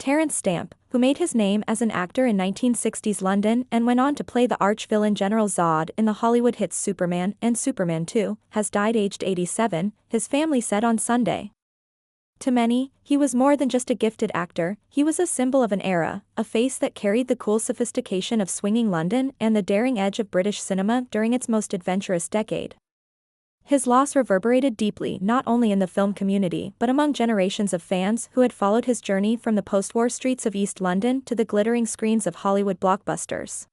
Terence Stamp, who made his name as an actor in 1960s London and went on to play the arch-villain General Zod in the Hollywood hits Superman and Superman 2, has died aged 87, his family said on Sunday. To many, he was more than just a gifted actor, he was a symbol of an era, a face that carried the cool sophistication of swinging London and the daring edge of British cinema during its most adventurous decade. His loss reverberated deeply not only in the film community but among generations of fans who had followed his journey from the post-war streets of East London to the glittering screens of Hollywood blockbusters.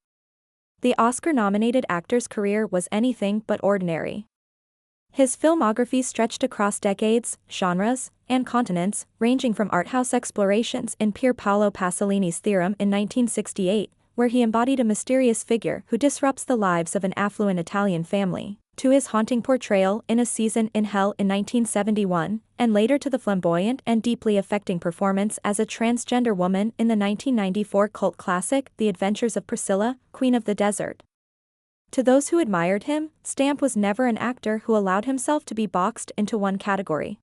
The Oscar-nominated actor's career was anything but ordinary. His filmography stretched across decades, genres, and continents, ranging from art-house explorations in Pier Paolo Pasolini's Theorem in 1968, where he embodied a mysterious figure who disrupts the lives of an affluent Italian family, to his haunting portrayal in A Season in Hell in 1971, and later to the flamboyant and deeply affecting performance as a transgender woman in the 1994 cult classic The Adventures of Priscilla, Queen of the Desert. To those who admired him, Stamp was never an actor who allowed himself to be boxed into one category.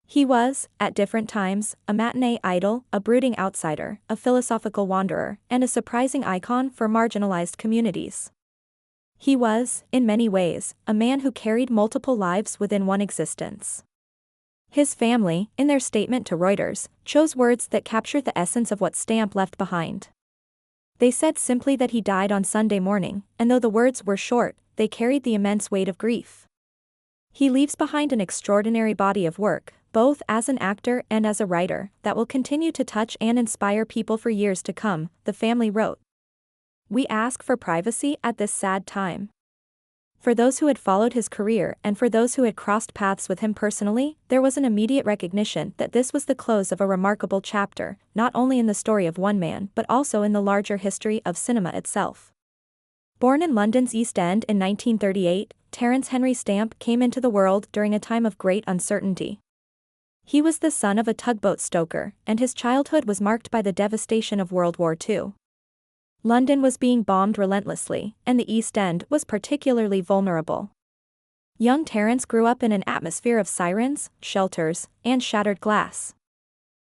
He was, at different times, a matinee idol, a brooding outsider, a philosophical wanderer, and a surprising icon for marginalized communities. He was, in many ways, a man who carried multiple lives within one existence. His family, in their statement to Reuters, chose words that captured the essence of what Stamp left behind. They said simply that he died on Sunday morning, and though the words were short, they carried the immense weight of grief. He leaves behind an extraordinary body of work, both as an actor and as a writer, that will continue to touch and inspire people for years to come, the family wrote. We ask for privacy at this sad time. For those who had followed his career and for those who had crossed paths with him personally, there was an immediate recognition that this was the close of a remarkable chapter, not only in the story of one man but also in the larger history of cinema itself. Born in London's East End in 1938, Terence Henry Stamp came into the world during a time of great uncertainty. He was the son of a tugboat stoker, and his childhood was marked by the devastation of World War II. London was being bombed relentlessly, and the East End was particularly vulnerable. Young Terence grew up in an atmosphere of sirens, shelters, and shattered glass.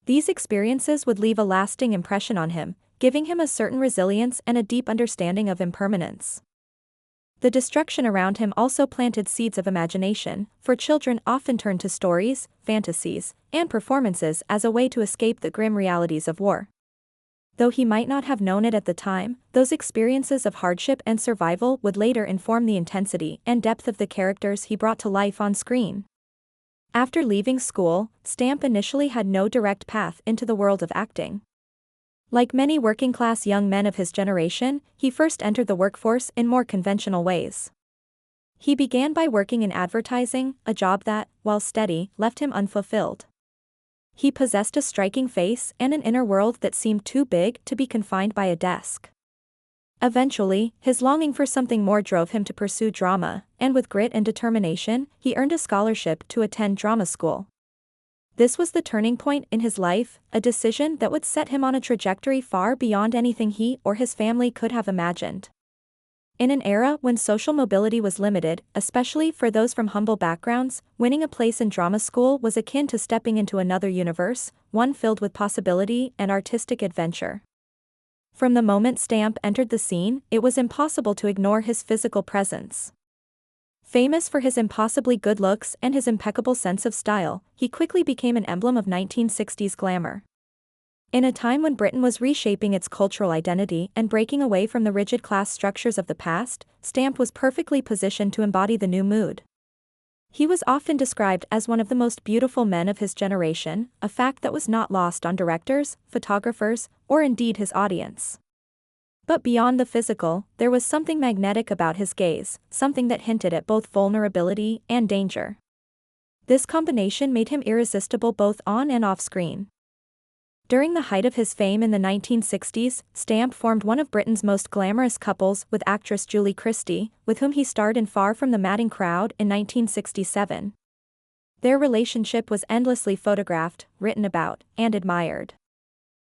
These experiences would leave a lasting impression on him, giving him a certain resilience and a deep understanding of impermanence. The destruction around him also planted seeds of imagination, for children often turn to stories, fantasies, and performances as a way to escape the grim realities of war. Though he might not have known it at the time, those experiences of hardship and survival would later inform the intensity and depth of the characters he brought to life on screen. After leaving school, Stamp initially had no direct path into the world of acting. Like many working-class young men of his generation, he first entered the workforce in more conventional ways. He began by working in advertising, a job that, while steady, left him unfulfilled. He possessed a striking face and an inner world that seemed too big to be confined by a desk. Eventually, his longing for something more drove him to pursue drama, and with grit and determination, he earned a scholarship to attend drama school. This was the turning point in his life, a decision that would set him on a trajectory far beyond anything he or his family could have imagined. In an era when social mobility was limited, especially for those from humble backgrounds, winning a place in drama school was akin to stepping into another universe, one filled with possibility and artistic adventure. From the moment Stamp entered the scene, it was impossible to ignore his physical presence. Famous for his impossibly good looks and his impeccable sense of style, he quickly became an emblem of 1960s glamour. In a time when Britain was reshaping its cultural identity and breaking away from the rigid class structures of the past, Stamp was perfectly positioned to embody the new mood. He was often described as one of the most beautiful men of his generation, a fact that was not lost on directors, photographers, or indeed his audience. But beyond the physical, there was something magnetic about his gaze, something that hinted at both vulnerability and danger. This combination made him irresistible both on and off screen. During the height of his fame in the 1960s, Stamp formed one of Britain's most glamorous couples with actress Julie Christie, with whom he starred in Far From the Madding Crowd in 1967. Their relationship was endlessly photographed, written about, and admired.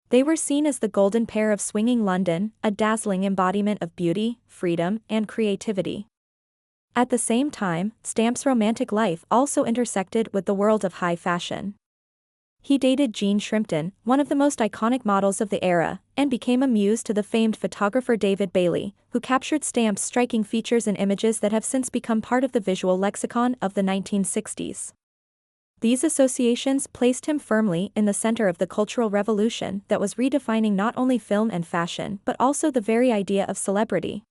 They were seen as the golden pair of swinging London, a dazzling embodiment of beauty, freedom, and creativity. At the same time, Stamp's romantic life also intersected with the world of high fashion. He dated Jean Shrimpton, one of the most iconic models of the era, and became a muse to the famed photographer David Bailey, who captured Stamp's striking features and images that have since become part of the visual lexicon of the 1960s. These associations placed him firmly in the center of the cultural revolution that was redefining not only film and fashion but also the very idea of celebrity.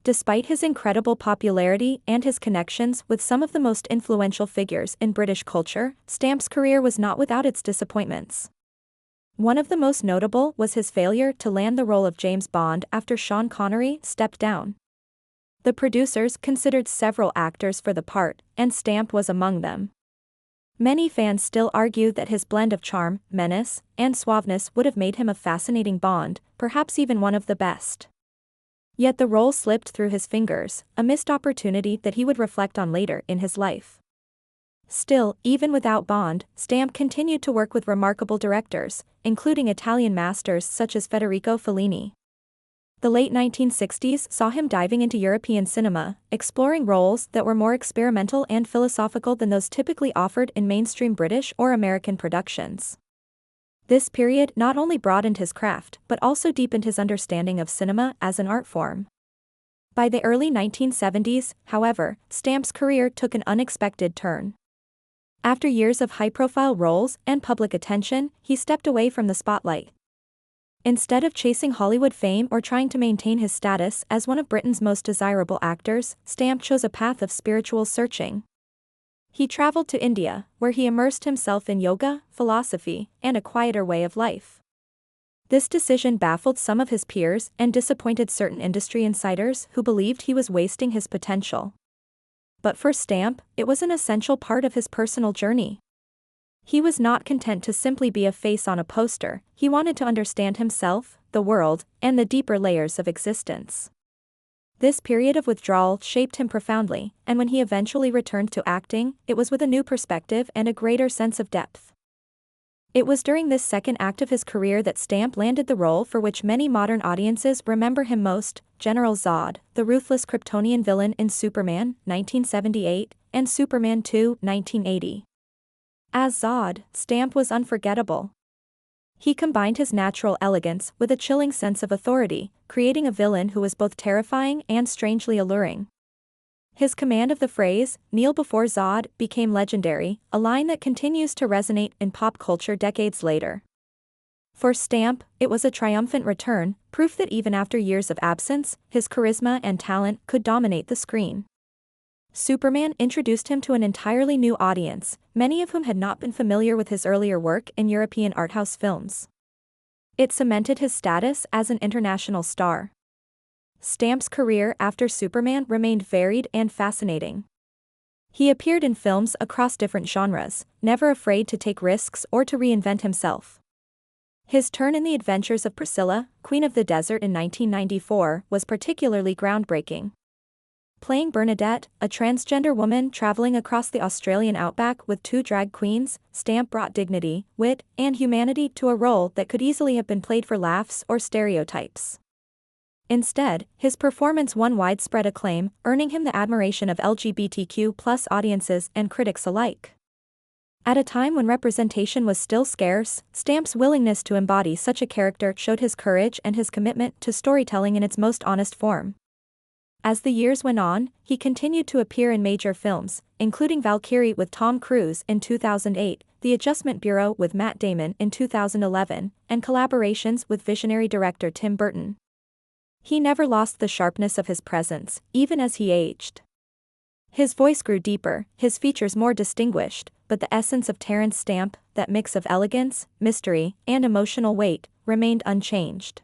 Despite his incredible popularity and his connections with some of the most influential figures in British culture, Stamp's career was not without its disappointments. One of the most notable was his failure to land the role of James Bond after Sean Connery stepped down. The producers considered several actors for the part, and Stamp was among them. Many fans still argue that his blend of charm, menace, and suaveness would have made him a fascinating Bond, perhaps even one of the best. Yet the role slipped through his fingers, a missed opportunity that he would reflect on later in his life. Still, even without Bond, Stamp continued to work with remarkable directors, including Italian masters such as Federico Fellini. The late 1960s saw him diving into European cinema, exploring roles that were more experimental and philosophical than those typically offered in mainstream British or American productions. This period not only broadened his craft but also deepened his understanding of cinema as an art form. By the early 1970s, however, Stamp's career took an unexpected turn. After years of high-profile roles and public attention, he stepped away from the spotlight. Instead of chasing Hollywood fame or trying to maintain his status as one of Britain's most desirable actors, Stamp chose a path of spiritual searching. He traveled to India, where he immersed himself in yoga, philosophy, and a quieter way of life. This decision baffled some of his peers and disappointed certain industry insiders who believed he was wasting his potential. But for Stamp, it was an essential part of his personal journey. He was not content to simply be a face on a poster, he wanted to understand himself, the world, and the deeper layers of existence. This period of withdrawal shaped him profoundly, and when he eventually returned to acting, it was with a new perspective and a greater sense of depth. It was during this second act of his career that Stamp landed the role for which many modern audiences remember him most, General Zod, the ruthless Kryptonian villain in Superman, 1978, and Superman 2, 1980. As Zod, Stamp was unforgettable. He combined his natural elegance with a chilling sense of authority, creating a villain who was both terrifying and strangely alluring. His command of the phrase, "Kneel before Zod," became legendary, a line that continues to resonate in pop culture decades later. For Stamp, it was a triumphant return, proof that even after years of absence, his charisma and talent could dominate the screen. Superman introduced him to an entirely new audience, many of whom had not been familiar with his earlier work in European arthouse films. It cemented his status as an international star. Stamp's career after Superman remained varied and fascinating. He appeared in films across different genres, never afraid to take risks or to reinvent himself. His turn in The Adventures of Priscilla, Queen of the Desert in 1994, was particularly groundbreaking. Playing Bernadette, a transgender woman traveling across the Australian outback with two drag queens, Stamp brought dignity, wit, and humanity to a role that could easily have been played for laughs or stereotypes. Instead, his performance won widespread acclaim, earning him the admiration of LGBTQ+ audiences and critics alike. At a time when representation was still scarce, Stamp's willingness to embody such a character showed his courage and his commitment to storytelling in its most honest form. As the years went on, he continued to appear in major films, including Valkyrie with Tom Cruise in 2008, The Adjustment Bureau with Matt Damon in 2011, and collaborations with visionary director Tim Burton. He never lost the sharpness of his presence, even as he aged. His voice grew deeper, his features more distinguished, but the essence of Terence Stamp, that mix of elegance, mystery, and emotional weight, remained unchanged.